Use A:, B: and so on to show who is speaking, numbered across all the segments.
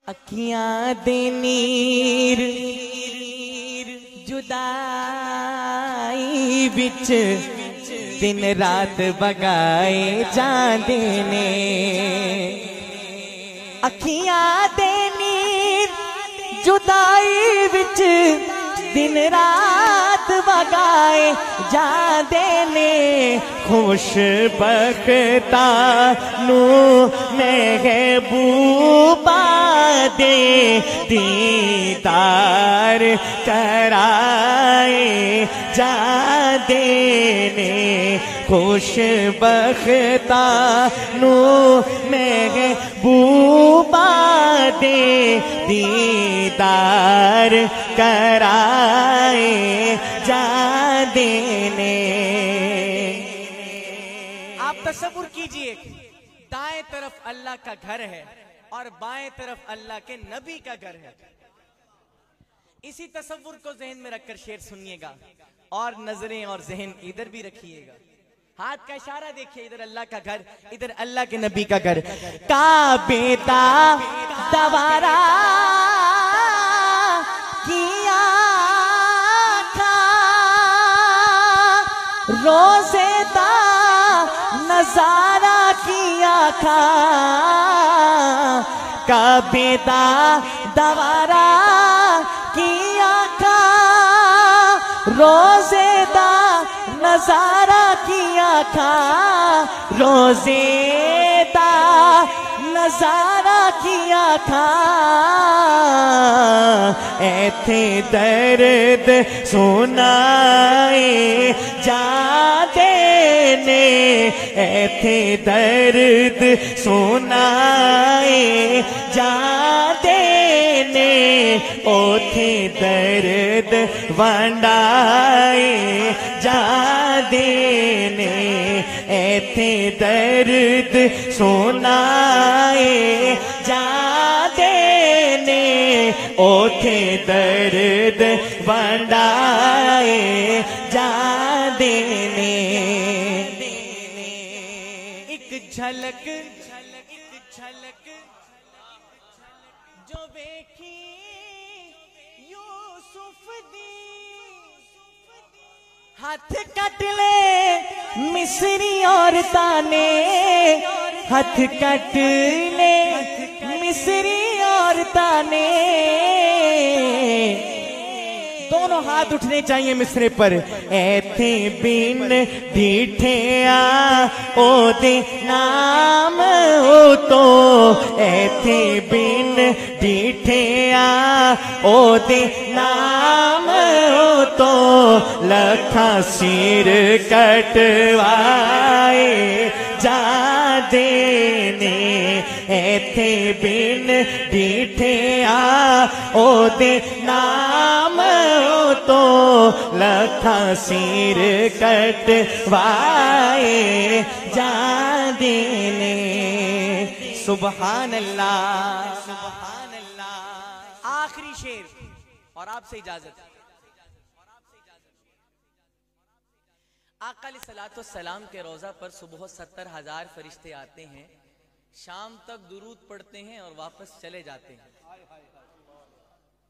A: अखियां दे नीर जुदाई बिच दिन रात बगाए जांदे ने। अखियां दे नीर जुदाई बिच दिन रात बगाए जांदे ने। खुशबख्ता नू महबूबा दे दीदार कराए जांदे ने। खुशबख्ता नू महबूबा दे दीदार कराए जांदे ने। आप तसव्वुर कीजिए, दाएं तरफ अल्लाह का घर है और बाएं तरफ अल्लाह के नबी का घर है। इसी तसव्वुर को ज़हन में रखकर शेर सुनिएगा और नजरें और ज़हन इधर भी रखिएगा। हाथ का इशारा देखिए, इधर अल्लाह का घर, इधर अल्लाह के नबी का घर। काबेदा दवारा किया था, रोज़ेदा नजारा किया था। काबेदा दवारा किया था, रोज़ेदा नजारा किया था। रोज़ेदा नजारा किया था। ऐथे दर्द सुनाए जाते ने। ऐथे दर्द सुनाए जाते ने। ओथे दर्द वंडाए जाते ने। ऐथे दर्द सुनाए जाते ने। ओथे दर्द वंडाए जाते ने। एक झलक जो देखी यूसुफ दी, हाथ कट ले मिस्री औरतां ने। हाथ कट ले मिस्री औरतां ने। दोनों हाथ उठने चाहिए मिसरे पर। ऐथे बिन डीठे आ ओ दे नाम हो तो। ऐथे बिन डीठे आ ओ दे नाम हो तो। लखा सिर कटवाए जाते ने। ऐथे बिन डीठे आ ओ दे नाम हो तो। लखा सिर कटवाए जाते ने। सुबहान अल्लाह, सुबहान अल्लाह। आखिरी शेर और आपसे इजाजत। आका अलैहिस्सलातु वस्सलाम के रोजा पर सुबह 70,000 फरिश्ते आते हैं, शाम तक दुरूद पढ़ते हैं और वापस चले जाते हैं।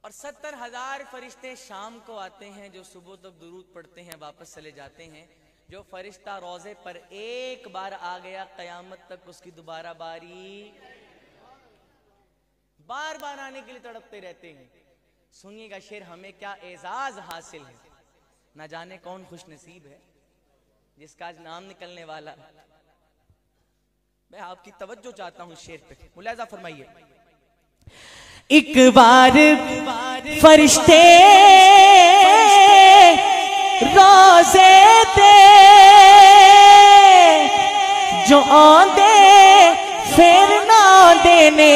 A: और 70,000 फरिश्ते शाम को आते हैं जो सुबह तक दुरूद पढ़ते हैं, वापस चले जाते हैं। जो फरिश्ता रोजे पर एक बार आ गया, कयामत तक उसकी दोबारा बारी बार बार आने के लिए तड़पते रहते हैं। सुनिएगा शेर, हमें क्या एजाज हासिल है। ना जाने कौन खुशनसीब है जिसका आज नाम निकलने वाला। मैं आपकी तवज्जो चाहता हूं शेर पे, मुलाजा फरमाइए। एक बार फरिश्ते रोजे ते जो आंदे फिर ना देने।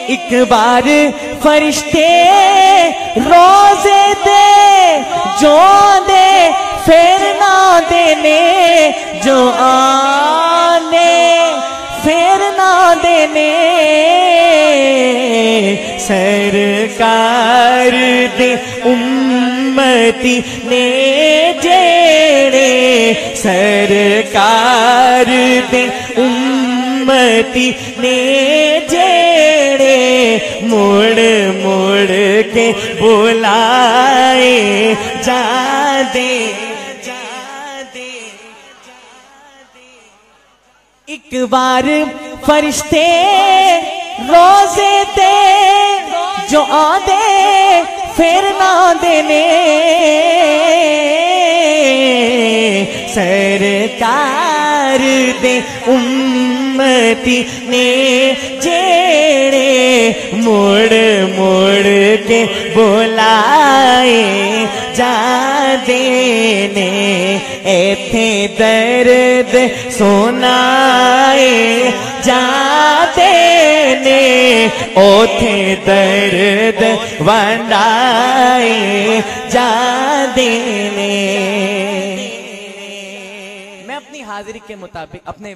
A: एक बार फरिश्ते रोजे दे जो आंदे फिर ना देने। जो आने फिर ना देने। सरकार दे उम्मती ने जेड़े। सरकार दे उम्मती ने के बुलाए जा दे। एक बार फरिश्ते रोजे ते जो आदे फिर ना देने, सरकार दे उम्मती ने जेड़े मुड़ मुड़ के बुलाए जा देने, एथे दर्द सुनाए जा देने, ओथे दर्द वंडाए जा देने। मैं अपनी हाजिरी के मुताबिक अपने